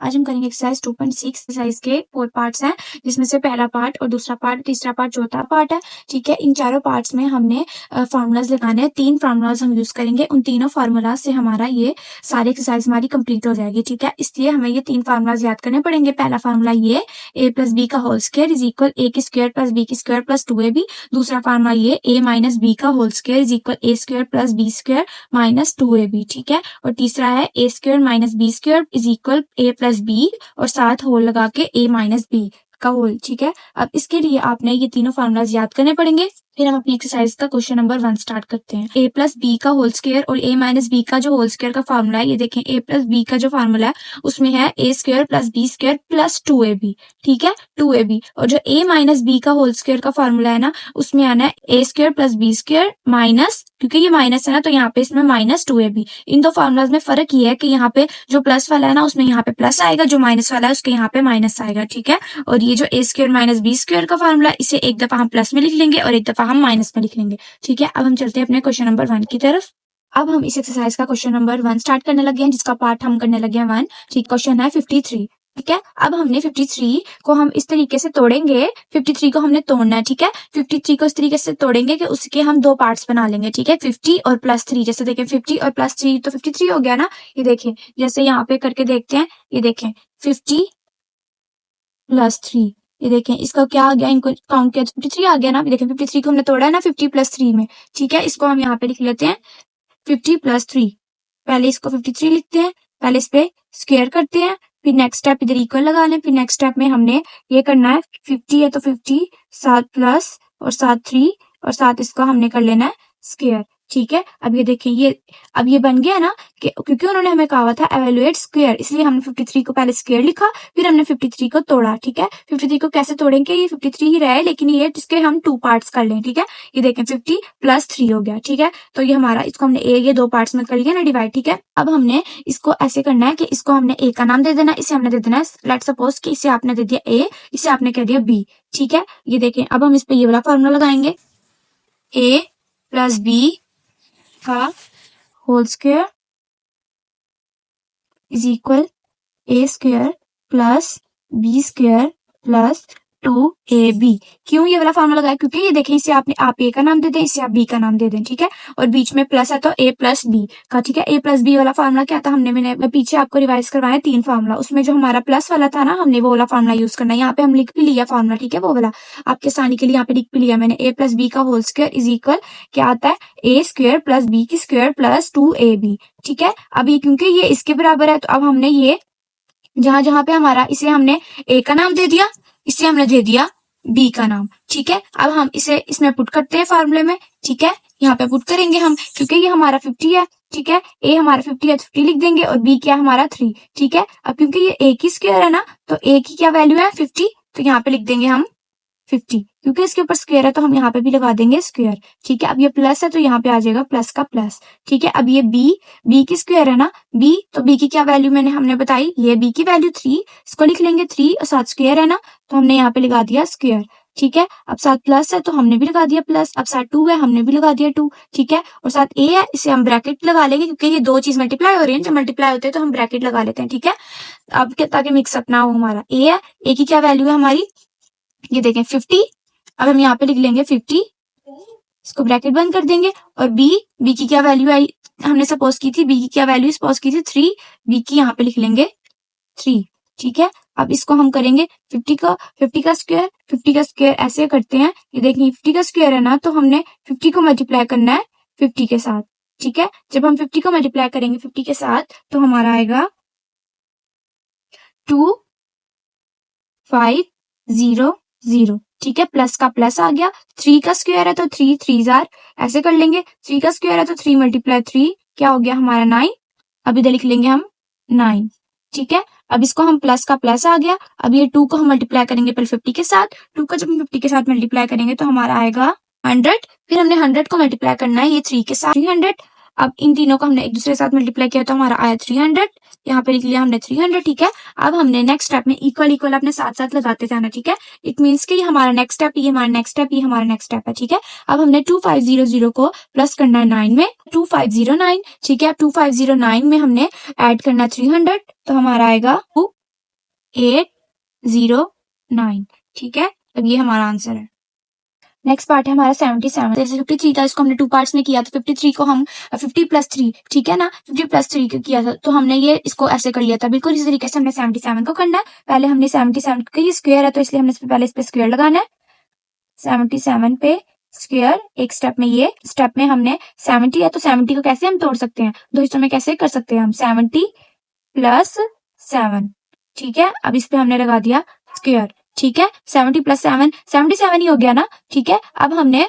आज हम करेंगे एक्सरसाइज 2.6। एक्सरसाइज के 4 पार्ट्स हैं, जिसमें से पहला पार्ट और दूसरा पार्ट, तीसरा पार्ट, चौथा पार्ट है। ठीक है, इन चारों पार्ट्स में हमने फार्मूलाज लगाने हैं। 3 फार्मूलाज हम यूज करेंगे। उन तीनों फार्मूलाज से हमारा ये सारी एक्सरसाइज हमारी कंप्लीट हो जाएगी। ठीक है, इसलिए हमें ये 3 फार्मूलाज याद करने पड़ेंगे। पहला फार्मूला ये a प्लस बी का whole square is equal a की स्क्वायर प्लस b की स्क्वायर प्लस 2ab। दूसरा फार्मूला ये a माइनस बी का whole square is equal a square plus b square minus 2ab। ठीक है, और तीसरा है a square minus b square is equal a plus b और साथ होल लगा के a माइनस b का होल। ठीक है, अब इसके लिए आपने ये तीनों फार्मूलाज याद करने पड़ेंगे। फिर हम अपनी एक्सरसाइज का क्वेश्चन नंबर 1 स्टार्ट करते हैं। a प्लस बी का होल स्क्वायर और a माइनस बी का जो होल स्क्वायर का फार्मूला है, ये देखें a प्लस बी का जो फार्मूला है उसमें है a square plus b square plus 2ab। ठीक है, 2ab। और जो a माइनस बी का होल स्क्वायर का फार्मूला है ना, उसमें आना है a square plus b square minus, क्योंकि ये माइनस है ना तो यहाँ पे इसमें माइनस 2ab। इन दो फार्मूलाज में फर्क ये है कि यहाँ पे जो प्लस वाला है ना उसमें यहाँ पे प्लस आएगा, जो माइनस वाला है उसके यहाँ पे माइनस आएगा। ठीक है, और ये जो a square minus b square का फार्मूला, इसे एक दफा हम प्लस में लिख लेंगे और एक दफा हम माइनस में लिख लेंगे। ठीक है, अब हम चलते हैं अपने क्वेश्चन नंबर 1 की तरफ। अब हम इस एक्सरसाइज का क्वेश्चन नंबर 1 स्टार्ट करने लगे हैं, जिसका पार्ट हम करने लगे हैं 1। ठीक, क्वेश्चन है 53। ठीक है, अब हमने 53 को हम इस तरीके से तोड़ेंगे। 53 को हमने तोड़ना है। ठीक है, 53 को इस तरीके से तोड़ेंगे कि उसके हम 2 पार्ट्स बना लेंगे। ठीक है, 50 और प्लस 3। जैसे देखें 50 और प्लस 3 तो 53 हो गया ना। ये देखें, जैसे यहाँ पे करके देखते हैं, ये देखें 50 प्लस 3, ये देखें इसका क्या आ गया, इनको काउंट किया 53 आ गया ना। देखें 53 को हमने तोड़ा है ना 50 प्लस 3 में। ठीक है, इसको हम यहाँ पे लिख लेते हैं 50 प्लस 3। पहले इसको 53 लिखते हैं, पहले इस पे स्क्वायर करते हैं, फिर नेक्स्ट स्टेप इधर इक्वल लगा लें। फिर नेक्स्ट स्टेप में हमने ये करना है 50 है तो 50 साथ प्लस और साथ 3 और साथ इसका हमने कर लेना है स्क्वायर। ठीक है, अब ये देखें, अब ये बन गया ना कि क्योंकि उन्होंने हमें कहा था एवेलुएट स्क्वायर, इसलिए हमने 53 को पहले स्क्वायर लिखा, फिर हमने 53 को तोड़ा। ठीक है, 53 को कैसे तोड़ेंगे, ये 53 ही रहे लेकिन ये इसके हम 2 पार्ट्स कर लें। ठीक है, ये देखें 50 प्लस 3 हो गया। ठीक है, तो ये हमारा, इसको हमने ये 2 पार्ट्स में कर लिया ना डिवाइड। ठीक है, अब हमने इसको ऐसे करना है कि इसको हमने a का नाम दे देना, इसे हमने दे देना है, लेट्स सपोज कि इसे आपने दे दिया a, इसे आपने कह दिया b। ठीक है, ये देखें, अब हम इस पे ये वाला फॉर्मूला लगाएंगे, a प्लस b का whole square is equal a square plus b square plus 2ab। क्यों ये वाला फॉर्मूला लगाया, क्योंकि ये देखें इसे आप a का नाम दे दें, इसे आप b का नाम दे दें। ठीक है, और बीच में प्लस है तो a प्लस b का। ठीक है, a प्लस b वाला फॉर्मूला क्या था, मैंने पीछे आपको रिवाइज करवाया 3 फार्मूला, उसमें जो हमारा प्लस वाला था ना, हमने वो वाला फॉर्मूला यूज करना है। यहाँ पे हम लिख भी लिया फॉर्मूला। ठीक है, वो वाला आपके आसानी के लिए यहाँ पे लिख भी लिया मैंने, a प्लस b का होल स्क्वायर इज इक्वल क्या आता है, a स्क्वायर प्लस b की स्क्वायर प्लस 2ab। ठीक है, अब ये क्योंकि ये इसके बराबर है तो अब हमने ये जहां जहां पे हमारा, इसे हमने a का नाम दे दिया, इसे हमने दे दिया b का नाम। ठीक है, अब हम इसे इसमें पुट करते हैं फार्मूले में। ठीक है, यहाँ पे पुट करेंगे हम, क्योंकि ये हमारा 50 है। ठीक है, a हमारा 50 है, 50 लिख देंगे और b क्या हमारा 3। ठीक है, अब क्योंकि ये a की स्क्वायर है ना तो a की क्या वैल्यू है 50, तो यहाँ पे लिख देंगे हम 50, क्योंकि इसके ऊपर स्क्वायर है तो हम यहाँ पे भी लगा देंगे स्क्वायर। ठीक है, अब ये प्लस है तो यहाँ पे आ जाएगा प्लस का प्लस। ठीक है, अब ये b की स्क्वायर है ना, b तो b की क्या वैल्यू हमने बताई, ये b की वैल्यू 3, इसको लिख लेंगे 3 और साथ स्क्वायर है ना तो हमने यहाँ पे लगा दिया स्क्वायर। ठीक है, अब साथ प्लस है तो हमने भी लगा दिया प्लस, अब साथ 2 है हमने भी लगा दिया 2। ठीक है, और साथ a है, इसे हम ब्रैकेट लगा लेंगे क्योंकि ये 2 चीज मल्टीप्लाई हो रही है, जब मल्टीप्लाई होते हैं तो हम ब्रैकेट लगा लेते हैं। ठीक है, अब ताकि मिक्सअप ना हो, हमारा a है, a की क्या वैल्यू है हमारी, ये देखें 50। अब हम यहाँ पे लिख लेंगे 50, इसको ब्रैकेट बंद कर देंगे, और b की क्या वैल्यू आई, हमने सपोज की थी b की क्या वैल्यू सपोज की थी 3, b की यहाँ पे लिख लेंगे 3। ठीक है, अब इसको हम करेंगे 50 का स्क्वायर ऐसे करते हैं। ये देखिए 50 का स्क्वायर है ना तो हमने 50 को मल्टीप्लाई करना है 50 के साथ। ठीक है, जब हम 50 को मल्टीप्लाई करेंगे 50 के साथ तो हमारा आएगा 2500। ठीक है, प्लस का प्लस आ गया, 3 का स्क्वायर है तो 3 3 जार ऐसे कर लेंगे, 3 का स्क्वायर है तो 3 मल्टीप्लाई 3 क्या हो गया हमारा 9। अब इधर लिख लेंगे हम 9। ठीक है, अब इसको हम प्लस का प्लस आ गया, अब ये 2 को हम मल्टीप्लाई करेंगे पहले 50 के साथ, 2 को जब हम 50 के साथ मल्टीप्लाई करेंगे तो हमारा आएगा 100। फिर हमने 100 को मल्टीप्लाई करना है ये 3 के साथ 300। अब इन तीनों को हमने एक दूसरे के साथ मल्टीप्लाई किया तो हमारा आया 300, यहाँ पे लिख लिया हमने 300। ठीक है, अब हमने नेक्स्ट स्टेप में इक्वल अपने साथ साथ लगाते जाना। ठीक है, इट मीन्स कि ये हमारा नेक्स्ट स्टेप, ये हमारा नेक्स्ट स्टेप, ये हमारा नेक्स्ट स्टेप है। ठीक है, अब हमने 2500 को प्लस करना है 9 में, 2509। ठीक है, अब 2509 में हमने ऐड करना 300 तो हमारा आएगा 2809। ठीक है, अब ये हमारा आंसर है। नेक्स्ट पार्ट है हमारा 77। जैसे 53 था, इसको हमने 2 पार्ट्स में किया, तो 53 को हम 50 प्लस 3, ठीक है ना, 50 प्लस 3 को किया था, तो हमने ये इसको ऐसे कर लिया था। बिल्कुल इसी तरीके से हमने 77 को करना है। पहले हमने 77 का ये स्क्वायर है, तो इसलिए हमने पहले इस पे स्क्वायर लगाना है। 77 पे स्क्वायर, एक स्टेप में, ये स्टेप में हमने 70 है, तो 70 को कैसे हम तोड़ सकते हैं, दो हिस्सों में कैसे कर सकते हैं हम, 70 प्लस 7। ठीक है, अब इस पे हमने लगा दिया स्क्वायर। ठीक है, 70 प्लस 7 77 ही हो गया ना। ठीक है, अब हमने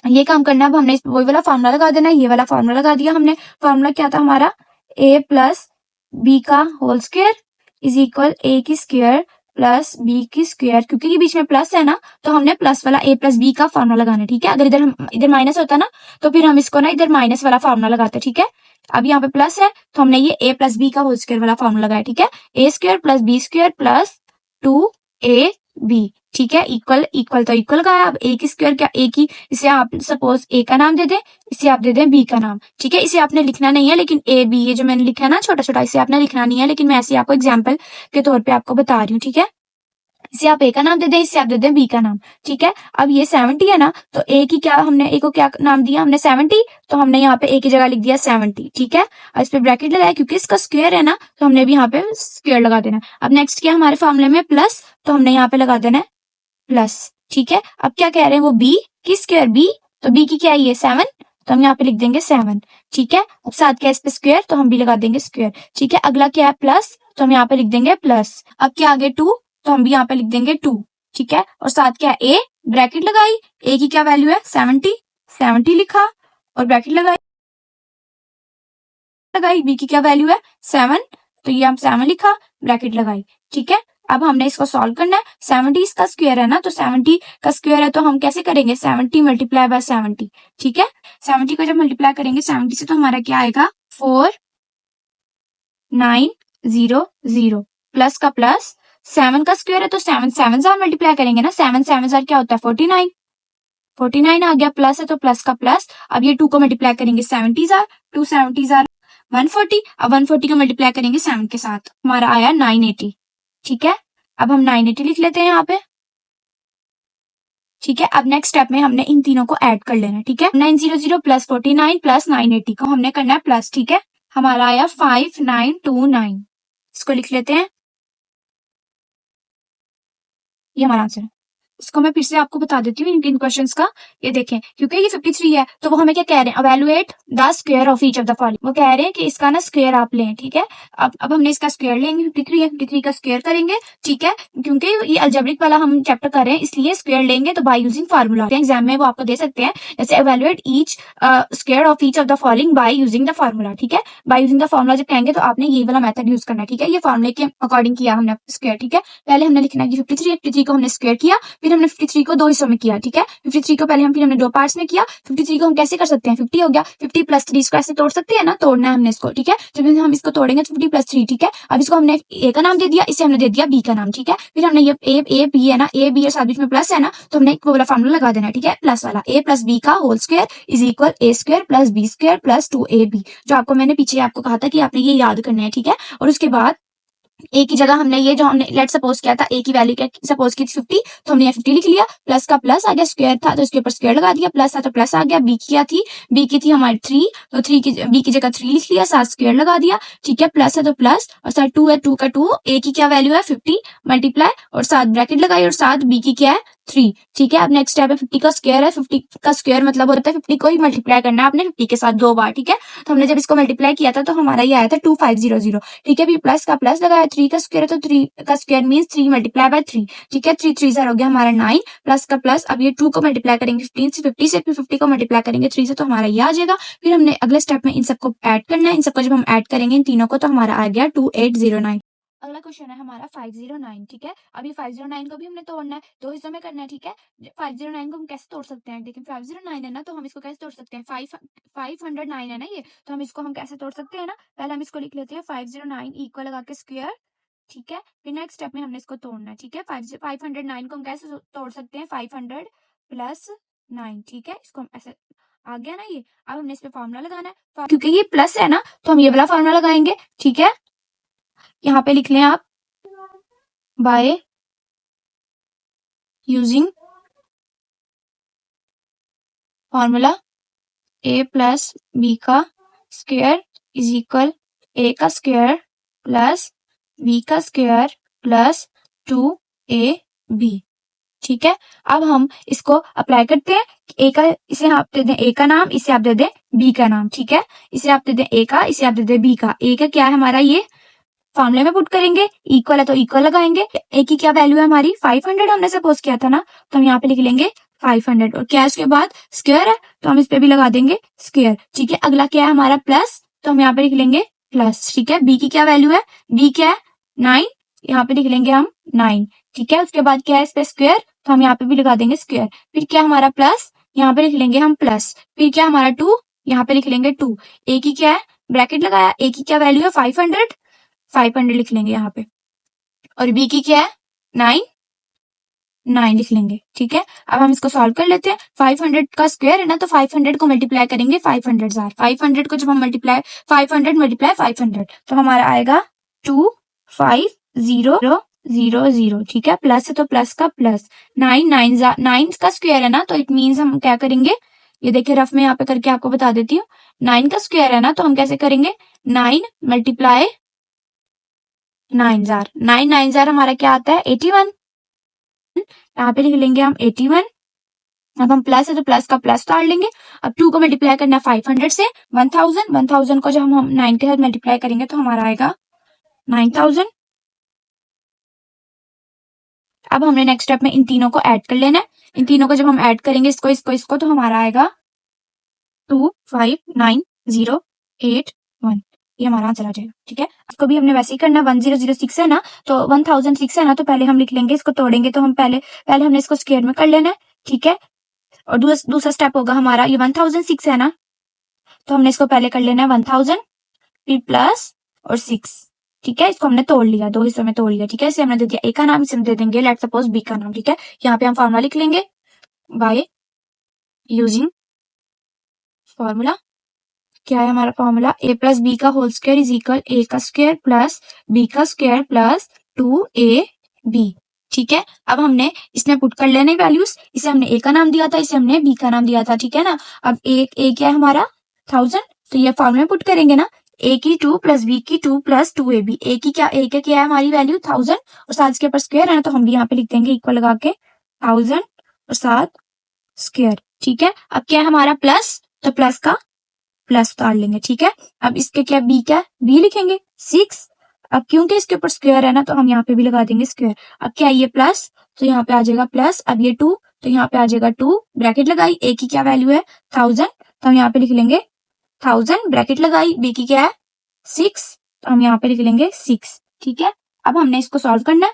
ये काम करना है। अब हमने वही वाला फॉर्मूला लगा देना है, ये वाला फॉर्मूला लगा दिया हमने। फॉर्मूला क्या था हमारा, a प्लस बी का whole square is equal a की स्क्वायर प्लस b की स्क्वायर। क्योंकि ये बीच में प्लस है ना, तो हमने प्लस वाला a प्लस b का फॉर्मूला लगाना है। ठीक है, अगर इधर माइनस होता ना, तो फिर हम इसको ना इधर माइनस वाला फॉर्मूला लगाते। ठीक है, अब यहाँ पे प्लस है, तो हमने ये a प्लस b का होल स्क्वायर वाला फॉर्मूला लगाया। ठीक है, a square plus b square plus 2ab। ठीक है, इक्वल इक्वल तो इक्वल का है। अब a की स्क्वायर क्या, a की, इसे आप सपोज a का नाम दे दें, इसे आप दे दें b का नाम। ठीक है, इसे आपने लिखना नहीं है, लेकिन a b ये जो मैंने लिखा है ना छोटा छोटा, इसे आपने लिखना नहीं है, लेकिन मैं ऐसे आपको एग्जाम्पल के तौर पे आपको बता रही हूँ। ठीक है, इसे आप a का नाम दे दें, इससे आप दे दें b का नाम। ठीक है, अब ये 70 है ना, तो a की क्या, हमने a को क्या नाम दिया हमने 70, तो हमने यहाँ पे a की जगह लिख दिया 70। ठीक है, और इस पे ब्रैकेट लगाया, क्योंकि इसका स्क्वायर है ना, तो हमने भी यहाँ पे स्क्वायर लगा देना। अब नेक्स्ट क्या हमारे फॉर्मूले में प्लस, तो हमने यहाँ पे लगा देना है प्लस। ठीक है, अब क्या कह रहे हैं वो b की स्क्वायर, b, तो b की क्या है ये 7, तो हम यहाँ पे लिख देंगे 7। ठीक है, अब साथ क्या इस पे स्क्वायर, तो हम भी लगा देंगे स्क्वायर। ठीक है, अगला क्या है प्लस, तो हम यहाँ पे लिख देंगे प्लस। अब क्या आगे 2, तो हम भी यहाँ पे लिख देंगे 2। ठीक है, और साथ क्या है a, ब्रैकेट लगाई, a की क्या वैल्यू है 70, 70 लिखा, और ब्रैकेट लगाई b की क्या वैल्यू है 7, तो ये हम 7 लिखा, ब्रैकेट लगाई। ठीक है, अब हमने इसको सॉल्व करना है। 70 इसका स्क्वायर है ना, तो 70 का स्क्वायर है, तो हम कैसे करेंगे, 70 मल्टीप्लाई बाय 70। ठीक है, 70 को जब मल्टीप्लाई करेंगे 70 से, तो हमारा क्या आएगा 4900, प्लस का प्लस, 7 का स्क्वायर है, तो 7 7 जार मल्टीप्लाई करेंगे ना, 7 7 जार क्या होता है 49, 49 आ गया, प्लस है तो प्लस का प्लस। अब ये 2 को मल्टीप्लाई करेंगे 70 जार, 2 70 जार 140, अब 140 को मल्टीप्लाई करेंगे 7 के साथ, हमारा आया 980। ठीक है, अब हम 980 लिख लेते हैं यहाँ पे। ठीक है, अब नेक्स्ट स्टेप में हमने इन तीनों को ऐड कर लेना है। ठीक है, 900 प्लस 49 प्लस 980 को हमने करना है प्लस। ठीक है, हमारा आया 5929, इसको लिख लेते हैं, ये हमारा आंसर है। इसको मैं फिर से आपको बता देती हूँ इन क्वेश्चंस का। ये देखें, क्योंकि ये 53 है, तो वो हमें क्या कह रहे हैं, evaluate the square of each of the following. वो कह रहे हैं कि इसका ना स्क्वायर आप लें। ठीक है, अब हमने इसका स्क्वायर लेंगे, 53 है, 53 का स्क्वायर करेंगे। ठीक है, क्योंकि ये अलजेब्रिक वाला हम चैप्टर कर रहे हैं, इसलिए स्क्वायर लेंगे, तो बाय यूजिंग फार्मूला एग्जाम में वो आपको दे सकते हैं, जैसे evaluate each square of each of the following by using the formula. ठीक है, बाय यूजिंग द फार्मूला जब कहेंगे, तो आपने ये वाला मेथड यूज करना है। ठीक है, ये फार्मूले के अकॉर्डिंग किया हमने स्क्वायर। ठीक है, पहले हमने लिखना है 53 को हमने स्क्वायर किया, फिर हमने 53 को 2 हिस्सों में किया। ठीक है, 53 को पहले फिर हमने 2 पार्ट्स में किया। 53 को हम कैसे कर सकते हैं, 50 हो गया, 50 प्लस 3 इसको ऐसे तोड़ सकते हैं ना, तोड़ना है हमने इसको। ठीक है, जब हम इसको तोड़ेंगे तो 50 प्लस 3। ठीक है, अब इसको हमने a का नाम दे दिया, इसे हमने दे दिया b का नाम। ठीक है, फिर हमने ये a b है ना, a b और साथ बीच में प्लस है ना, तो हमने एक वो वाला फार्मूला लगा देना है। ठीक है, प्लस वाला, a प्लस b का whole square is equal a square plus b square plus 2ab, जो आपको मैंने पीछे आपको कहा था कि आपने ये याद करना है। ठीक है, और उसके बाद ए की जगह हमने ये जो हमने लेट सपोज किया था, ए की वैल्यू क्या सपोज की 50, तो हमने 50 लिख लिया, प्लस का प्लस आ गया, स्क्वायर था तो इसके ऊपर स्क्वायर लगा दिया, प्लस था तो प्लस आ गया। बी की क्या थी, बी की थी हमारी 3, तो 3 की बी की जगह 3 लिख लिया, साथ स्क्वायर लगा दिया। ठीक है, प्लस है तो प्लस, और साथ 2 है, 2 का 2, ए की क्या वैल्यू है 50 मल्टीप्लाई, और साथ ब्रैकेट लगाई, और साथ बी की क्या है 3। ठीक है, अब नेक्स्ट स्टेप है 50 का स्क्वायर है, 50 का स्क्वायर मतलब होता है 50 को ही मल्टीप्लाई करना है आपने 50 के साथ 2 बार। ठीक है, तो हमने जब इसको मल्टीप्लाई किया था, तो हमारा ये आया था 2500। ठीक है, फिर प्लस का प्लस लगाया, 3 का स्क्वायर है, तो 3 का स्क्वायर मींस 3 मल्टीप्लाई बाय 3। ठीक है, 3 3 हो गया हमारा 9, प्लस का प्लस, अब ये 2 को मल्टीप्लाई करेंगे 15 से, 50 से, फिर 50 को मल्टीप्लाई करेंगे 3 से, तो हमारा ये आ जाएगा। फिर हमने अगले स्टेप में इन सबको ऐड करना है, इन सबको जब हम ऐड करेंगे इन तीनों को, तो हमारा आ गया 2809। अगला क्वेश्चन है हमारा 509। ठीक है, अभी 509 को भी हमने तोड़ना है, 2 हिस्सों में करना है। ठीक है, 509 को हम कैसे तोड़ सकते हैं, देखिए 509 है ना, तो हम इसको कैसे तोड़ सकते हैं, 509 है ना ये, तो हम इसको हम कैसे तोड़ सकते हैं ना, पहले हम इसको लिख लेते हैं 509 इक्वल लगा के स्क्वायर। ठीक है, फिर नेक्स्ट स्टेप में हमने इसको तोड़ना है। ठीक है, 509 को हम कैसे तोड़ सकते हैं, 500 प्लस 9। ठीक है, इसको हम ऐसे आ गया ना ये, अब हमने इस पे फॉर्मूला लगाना है, क्योंकि ये प्लस है ना, तो हम ये वाला फॉर्मूला लगाएंगे। ठीक है, यहाँ पे लिख लें आप by using formula A plus B का स्क्वायर इज इक्वल ए का स्क्वायर प्लस बी का स्क्वायर प्लस 2ab। ठीक है, अब हम इसको अप्लाई करते हैं। ए का इसे आप दे दें ए का नाम, इसे आप दे दें बी का नाम। ठीक है, इसे आप दे दें ए का, इसे आप दे दें बी का। ए का क्या है हमारा, ये फॉर्मूले में पुट करेंगे, इक्वल है तो इक्वल लगाएंगे। ए की क्या वैल्यू है हमारी 500 हमने सपोज किया था ना, तो हम यहाँ पे लिख लेंगे 500 और क्या है उसके बाद स्क्वायर है तो हम इस पे भी लगा देंगे स्क्वायर। ठीक है, अगला क्या है हमारा प्लस, तो हम यहाँ पे लिख लेंगे प्लस। ठीक है, बी की क्या वैल्यू है, बी क्या है 9, यहाँ पे लिख लेंगे हम 9। ठीक है, उसके बाद क्या है इस पे स्क्वायर, तो हम यहाँ पे भी लगा देंगे स्क्वायर। फिर क्या हमारा प्लस, यहाँ पे लिख लेंगे हम प्लस। फिर क्या हमारा 2, यहाँ पे लिख लेंगे 2। ए की क्या है ब्रैकेट लगाया, ए की क्या वैल्यू है 500 लिख लेंगे यहाँ पे, और बी की क्या है 9 लिख लेंगे। ठीक है, अब हम इसको सॉल्व कर लेते हैं। 500 का स्क्वायर है ना, तो 500 को मल्टीप्लाई करेंगे 500 500 को जब हम मल्टीप्लाई 500 मल्टीप्लाई 500 तो हमारा आएगा 25000। ठीक है, प्लस है तो प्लस का प्लस 9 का स्क्वायर है ना, तो इट मीन्स हम क्या करेंगे, ये देखिए रफ में यहाँ पे करके आपको बता देती हूँ। 9 का स्क्वायर है ना, तो हम कैसे करेंगे 9 मल्टीप्लाई 9000। 9 हमारा क्या आता है 81, यहाँ पे लिख लेंगे हम 81। अब हम प्लस है तो प्लस का प्लस उतार लेंगे। अब 2 को मल्टीप्लाई करना है 500 से 1000 को जब हम 9 के साथ मल्टीप्लाई करेंगे तो हमारा आएगा 9000। अब हमने नेक्स्ट स्टेप में इन तीनों को ऐड कर लेना है। इन तीनों को जब हम ऐड करेंगे इसको तो हमारा आएगा 259081, ये हमारा आंसर आ जाएगा। ठीक है, इसको भी हमने वैसे ही करना है। 1006 है ना, तो 1006 है ना, तो पहले हम लिख लेंगे, इसको तोड़ेंगे तो हम पहले हमने इसको स्क्वायर में कर लेना है। ठीक है, और दूसरा स्टेप होगा हमारा, ये 1006 है ना, तो हमने इसको पहले कर लेना है 1000 फिर प्लस और 6। ठीक है, इसको हमने तोड़ लिया, दो हिस्सों में तोड़ लिया। ठीक है, इसे हमने दे दिया ए का नाम, इसे हम दे देंगे लेट सपोज बी का नाम। ठीक है, यहाँ पे हम फॉर्मूला लिख लेंगे बाय यूजिंग फॉर्मूला। क्या है हमारा फॉर्मूला, ए प्लस बी का whole square is equal A का स्क्वायर प्लस बी का स्क्वायर प्लस 2ab। ठीक है, अब हमने इसमें पुट कर लेने वैल्यूज, इसे हमने ए का नाम दिया था, इसे हमने बी का नाम दिया था। ठीक है ना, अब ए क्या है हमारा 1000, तो ये फॉर्मूला में पुट करेंगे ना, ए की 2 प्लस बी की 2 प्लस 2ab। ए क्या है हमारी वैल्यू 1000 और साथ इसके ऊपर स्क्वायर है ना, तो हम भी यहाँ पे लिख देंगे इक्वल लगा के 1000 और साथ स्क्वायर। ठीक है, अब क्या है हमारा प्लस, तो प्लस का प्लस उतार लेंगे। ठीक है, अब इसके क्या बी लिखेंगे 6। अब क्योंकि इसके ऊपर स्क्वायर है ना, तो हम यहाँ पे भी लगा देंगे स्क्वायर। अब क्या ये प्लस, तो यहाँ पे आ जाएगा प्लस। अब ये 2, तो यहाँ पे आ जाएगा 2, ब्रैकेट लगाई। ए की क्या वैल्यू है 1000, तो हम यहाँ पे लिख लेंगे 1000, ब्रैकेट लगाई। बी की क्या है 6, तो हम यहाँ पे लिख लेंगे 6। ठीक है, अब हमने इसको सॉल्व करना है।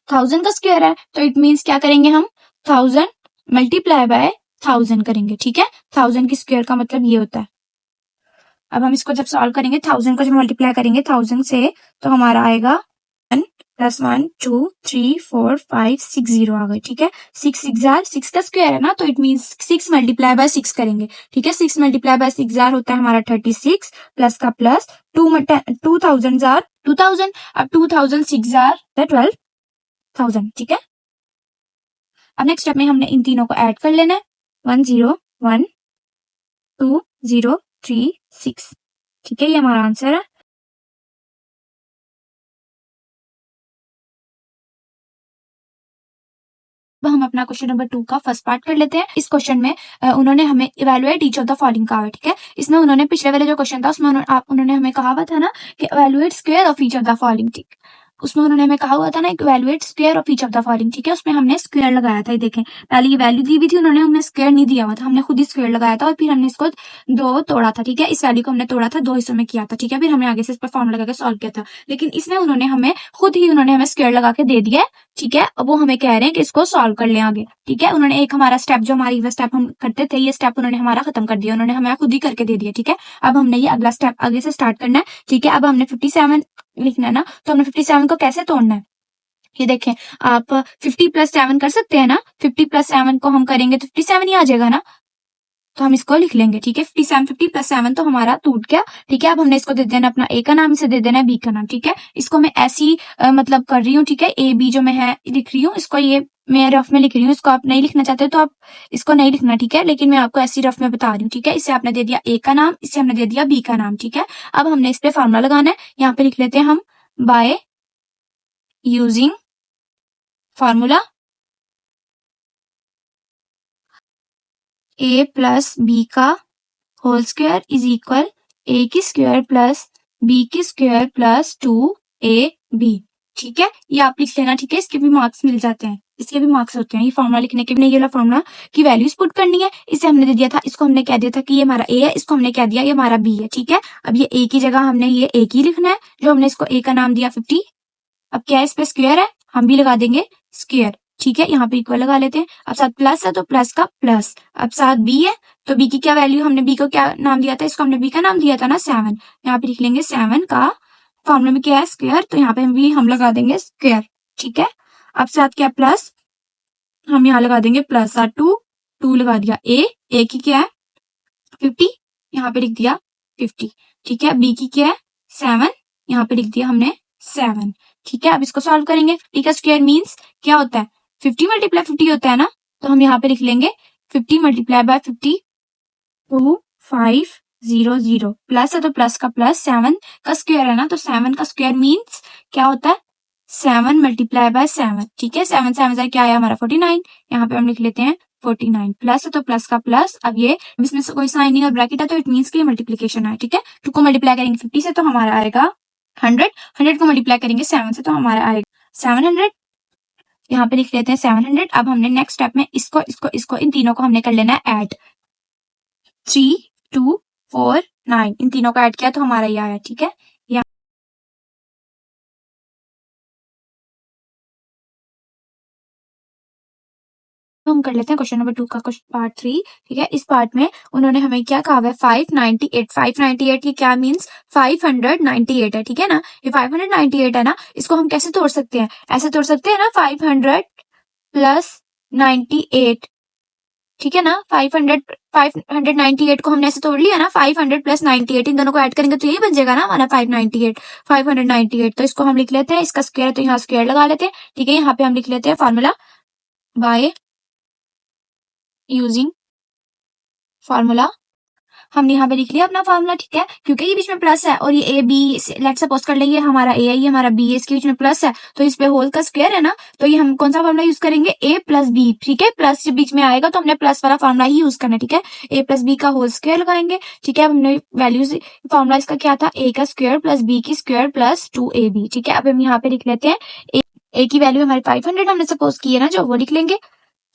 1000 का स्क्वायर है, तो इट मीन्स क्या करेंगे हम 1000 मल्टीप्लाई बाय 1000 करेंगे। ठीक है, 1000 की स्क्वायर का मतलब ये होता है। अब हम इसको जब सॉल्व करेंगे 1000 को जब मल्टीप्लाई करेंगे 1000 से, तो हमारा आएगा 1 + 1 2 3 4 5 6 0 आ गए। ठीक है, 6 का स्क्वायर है ना, तो इट मीन्स 6 मल्टीप्लाई बाय 6 करेंगे। ठीक है, 6 मल्टीप्लाई बाय 6 होता है हमारा 36 प्लस का प्लस 2000। अब 2000 6 12,000। ठीक है, अब नेक्स्ट स्टेप में हमने इन तीनों को ऐड कर लेना है 101 2036। ठीक है, ये हमारा आंसर है। अब हम अपना क्वेश्चन नंबर 2 का फर्स्ट पार्ट कर लेते हैं। इस क्वेश्चन में उन्होंने हमें evaluate each of the following कहा है। ठीक है, इसमें उन्होंने पिछले वाले जो क्वेश्चन था उसमें उन्होंने हमें कहा हुआ था ना कि evaluate square of each of the following. ठीक, उसमें उन्होंने हमें कहा हुआ था ना evaluate square of each of the following. ठीक है, उसमें हमने स्क्वायर लगाया था। ये देखें, पहले ये वैल्यू दी हुई थी, उन्होंने हमें स्क्वायर नहीं दिया हुआ था, हमने खुद ही स्क्वायर लगाया था और फिर हमने इसको दो तोड़ा था। ठीक है, इस वैल्यू को हमने तोड़ा था, दो हिस्सों में किया था। ठीक है, फिर हमने आगे से इस पर फॉर्मूला लगा के सॉल्व किया था, लेकिन इसमें उन्होंने हमें खुद ही हमें स्क्वायर लगा के दे दिया है। ठीक है, अब वो हमें कह रहे हैं कि इसको सॉल्व कर ले आगे। ठीक है, उन्होंने एक हमारा स्टेप जो हमारी स्टेप हम करते थे, ये स्टेप उन्होंने हमारा खत्म कर दिया, उन्होंने हमें खुद ही करके दे दिया। ठीक है, अब हमने ये अगला स्टेप आगे से स्टार्ट करना है। ठीक है, अब हमने 57 लिखना है ना, तो हमने 57 को कैसे तोड़ना है, ये देखें आप 50 + 7 कर सकते हैं ना, 50 + 7 को हम करेंगे तो 57 ही आ जाएगा ना। तो हम इसको लिख लेंगे, ठीक है। 57 50 प्लस 7 तो हमारा टूट गया, ठीक है। अब हमने इसको दे देना अपना ए का नाम, इसे दे देना बी का नाम, ठीक है। इसको मैं ऐसी मतलब कर रही हूँ, ठीक है। ए बी जो मैं है लिख रही हूँ, इसको ये मैं रफ में लिख रही हूँ, इसको आप नहीं लिखना चाहते तो आप इसको नहीं लिखना, ठीक है। लेकिन मैं आपको ऐसी रफ में बता रही हूँ, ठीक है। इसे आपने दे दिया ए का नाम, इसे हमने दे दिया बी का नाम, ठीक है। अब हमने इस पे फॉर्मूला लगाना है, यहाँ पे लिख लेते हैं हम by using formula A plus B का whole square is equal A की स्क्वायर प्लस बी की स्क्वायर प्लस 2ab, ठीक है। ये आप लिख लेना, ठीक है। इसके भी मार्क्स मिल जाते हैं, इसके भी मार्क्स होते हैं। ये फॉर्मूला लिखने के भी, ये वाला फॉर्मूला की वैल्यूज पुट करनी है। इसे हमने दे दिया था, इसको हमने कह दिया था कि ये हमारा ए है, इसको हमने कह दिया ये हमारा बी है, ठीक है। अब ये ए की जगह हमने ये ए की लिखना है, जो हमने इसको ए का नाम दिया 50। अब क्या है, इस पे स्क्वायर है, हम भी लगा देंगे स्क्वायर, ठीक है। यहाँ पे इक्वल लगा लेते हैं। अब साथ प्लस है तो प्लस का प्लस, अब साथ बी है तो बी की क्या वैल्यू, हमने बी को क्या नाम दिया था, इसको हमने बी का नाम दिया था ना 7। यहाँ पे लिख लेंगे 7 का फॉर्मूला में क्या है स्क्वायर, तो यहाँ पे भी हम लगा देंगे स्क्वायर, ठीक है। अब साथ क्या प्लस, हम यहाँ लगा देंगे प्लस, साथ 2 लगा दिया। ए की क्या है 50, यहाँ पे लिख दिया 50, ठीक है। बी की क्या है 7, यहाँ पे लिख दिया हमने 7, ठीक है। अब इसको सॉल्व करेंगे। 50 का स्क्वायर मीन्स क्या होता है, 50 मल्टीप्लाई 50 होता है ना, तो हम यहाँ पे लिख लेंगे 50 मल्टीप्लाई बाय 50 2500, प्लस है तो प्लस का प्लस, 7 का स्क्वायर है ना, तो 7 का स्क्वायर मीन्स क्या होता है 7 मल्टीप्लाई बाय 7, ठीक है। 7 7 से क्या आया हमारा 49, यहाँ पे हम लिख लेते हैं 49, प्लस है तो प्लस का प्लस। अब ये इसमें से कोई साइन नहीं और ब्रैकेट है तो इट मीन्स कि मल्टीप्लिकेशन है, ठीक है। 2 को मल्टीप्लाई करेंगे 50 से तो हमारा आएगा 100, 100 को मल्टीप्लाई करेंगे 7 से तो हमारा आएगा 700, यहाँ पे लिख लेते हैं 700। अब हमने नेक्स्ट स्टेप में इसको इसको इसको इन तीनों को हमने कर लेना है ऐड, 3 2 4 9, इन तीनों को ऐड किया तो हमारा ये आया, ठीक है। हम कर लेते हैं क्वेश्चन नंबर 2 का पार्ट 3, ठीक है। इस पार्ट में उन्होंने हमें क्या कहा है 598 ये क्या मीन्स 598 है, ठीक है ना। ये 598 है ना, इसको हम कैसे तोड़ सकते हैं, ऐसे तोड़ सकते हैं ना 500 प्लस 98, ठीक है ना। 598 को हमने ऐसे तोड़ लिया ना, 500 प्लस 98 इन दोनों को ऐड करेंगे तो यही बन जाएगा ना हमारा 598। तो इसको हम लिख लेते हैं, इसका स्क्वायर तो यहाँ स्क्वायर लगा लेते हैं, ठीक है। यहाँ पे हम लिख लेते हैं फॉर्मूला बाय यूजिंग फॉर्मूला, हमने यहाँ पे लिख लिया अपना फॉर्मूला, ठीक है। क्योंकि ये बीच में प्लस है और ये ए बी, लेट सपोज कर लेंगे हमारा ए है, ये हमारा बी है, इसके बीच में प्लस है तो इस पे होल का स्क्वायर है ना, तो ये हम कौन सा फॉर्मूला यूज करेंगे, ए प्लस बी, ठीक है। प्लस जब बीच में आएगा तो हमने प्लस वाला फॉर्मूला ही यूज करना है, ठीक है। ए प्लस बी का होल स्क्वायर लगाएंगे, ठीक है। अब हमने वैल्यूज फॉर्मूला इसका क्या था, ए का स्क्वायर प्लस बी की स्क्वायर प्लस 2ab, ठीक है। अब हम यहाँ पे लिख लेते हैं ए की वैल्यू हमारी 500 हमने सपोज की है ना, जो वो लिख लेंगे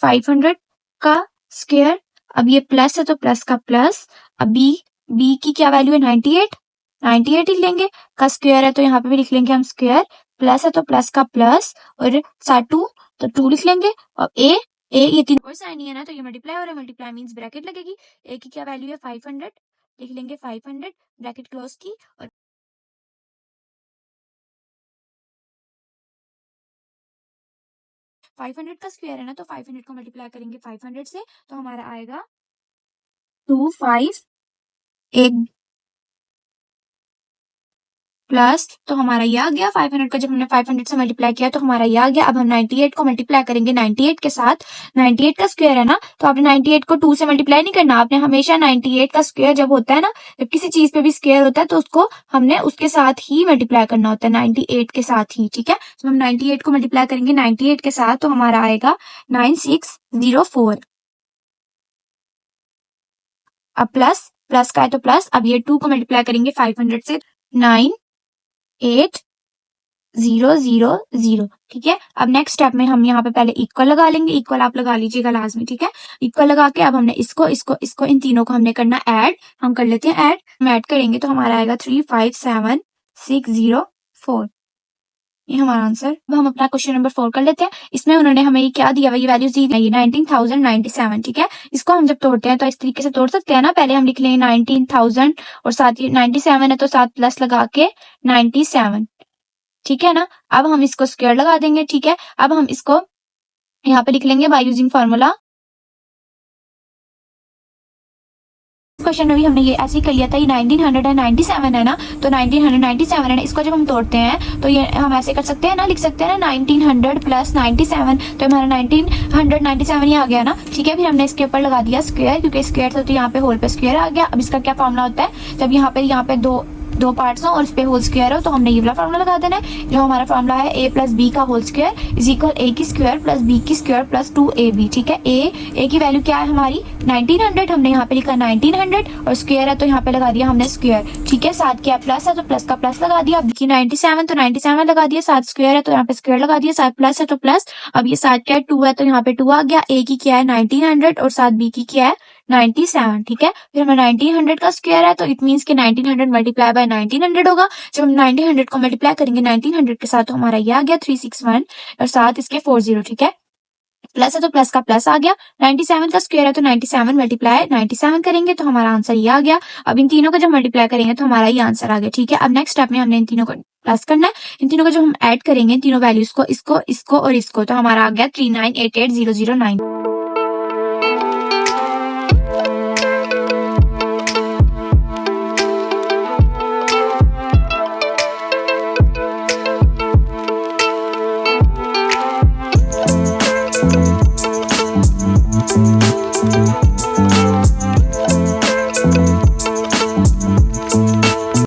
500 का स्क्वायर। अब ये प्लस है तो प्लस का प्लस, अब बी की क्या वैल्यू है 98 लिख लेंगे, का स्क्वायर है तो यहाँ पे भी लिख लेंगे हम स्क्वायर, प्लस है तो प्लस का प्लस और साथ 2 तो 2 लिख लेंगे। और ए ये तीन कोई साइन नहीं है ना, तो ये मल्टीप्लाई हो रहा है, मल्टीप्लाई मींस ब्रैकेट लगेगी। ए की क्या वैल्यू है 500, लिख लेंगे 500 ब्रैकेट क्लोज की, और 500 का स्क्वायर है ना, तो 500 को मल्टीप्लाई करेंगे 500 से तो हमारा आएगा 258 प्लस, तो हमारा ये आ गया 500 का, जब हमने 500 से मल्टीप्लाई किया तो हमारा ये आ गया। अब हम 98 को मल्टीप्लाई करेंगे 98 के साथ, 98 का स्क्वायर है ना, तो आपने 98 को 2 से मल्टीप्लाई नहीं करना, आपने हमेशा 98 का स्क्वायर जब होता है ना, जब किसी चीज पे भी स्क्वायर होता है तो उसको हमने उसके साथ ही मल्टीप्लाई करना होता है, 98 के साथ ही, ठीक है। तो हम 98 को मल्टीप्लाई करेंगे 98 के साथ तो हमारा आएगा 9604। अब प्लस का है तो प्लस, अब ये 2 को मल्टीप्लाई करेंगे 500 से 9800, ठीक है। अब नेक्स्ट स्टेप में हम यहाँ पे पहले इक्वल लगा लेंगे, इक्वल आप लगा लीजिएगा लाजमी, ठीक है। इक्वल लगा के अब हमने इसको इन तीनों को हमने करना ऐड, हम कर लेते हैं ऐड। हम ऐड करेंगे तो हमारा आएगा 357604, ये हमारा आंसर। अब हम अपना क्वेश्चन नंबर 4 कर लेते हैं। इसमें उन्होंने हमें ये क्या दिया हुआ, ये वैल्यूज दी है 19097, ठीक है। इसको हम जब तोड़ते हैं तो इस तरीके से तोड़ सकते हैं ना, पहले हम लिख लेंगे 19000 और साथ ही 97 है तो साथ प्लस लगा के 97, ठीक है ना। अब हम इसको स्क्वायर लगा देंगे, ठीक है। अब हम इसको यहाँ पे लिख लेंगे बाय यूजिंग फॉर्मूला क्वेश्चन में भी हमने ये ऐसे ही कर लिया था। ये 1997 है ना, तो 1997 है ना, इसको जब हम तोड़ते हैं तो ये हम ऐसे कर सकते हैं ना, लिख सकते हैं ना 1900 प्लस 97, तो हमारा 1997 ही आ गया ना। ठीक है, फिर हमने इसके ऊपर लगा दिया स्क्वायर, क्योंकि स्क्वायर था तो यहाँ पे होल पे स्क्वायर आ गया। अब इसका क्या फॉर्मूला होता है, जब यहाँ पे दो पार्ट्स हो और इस पे होल स्क्वायर हो, तो हमने ये वाला फॉर्मूला लगा देना है, जो हमारा फॉर्मूला है a प्लस बी का whole square is equal a की स्क्वायर प्लस b की स्क्वायर प्लस 2ab। ठीक है, a की वैल्यू क्या है हमारी 1900, हमने यहाँ पे लिखा 1900 और स्क्वायर है तो यहाँ पे लगा दिया हमने स्क्वायर। ठीक है, साथ क्या प्लस है तो प्लस का प्लस लगा दिया। अब की 97 तो 97 लगा दिया, साथ स्क्वायर है तो यहाँ पे स्क्वायर लगा दिया, साथ प्लस है तो प्लस। अब ये साथ क्या है 2 है तो यहाँ पे 2 आ गया। a की क्या है 1900 और साथ b की क्या है 97। ठीक है, फिर हमें 1900 का स्क्वायर है तो इट मींस कि 1900 मल्टीप्लाई बाय 1900 होगा। जब हम 1900 को मल्टीप्लाई करेंगे 1900 के साथ तो हमारा ये आ गया 361 और साथ इसके 40। ठीक है, प्लस है तो प्लस का प्लस आ गया। 97 का स्क्वायर है तो 97 मल्टीप्लाई 97 करेंगे तो हमारा आंसर ये आ गया। अब इन तीनों को जब मल्टीप्लाई करेंगे तो हमारा ये आंसर आ गया। ठीक है, अब नेक्स्ट स्टेप में हमने इन तीनों को प्लस करना है। इन तीनों को जब हम ऐड करेंगे, तीनों वैल्यूज को, इसको और इसको, तो हमारा आ गया 3988009।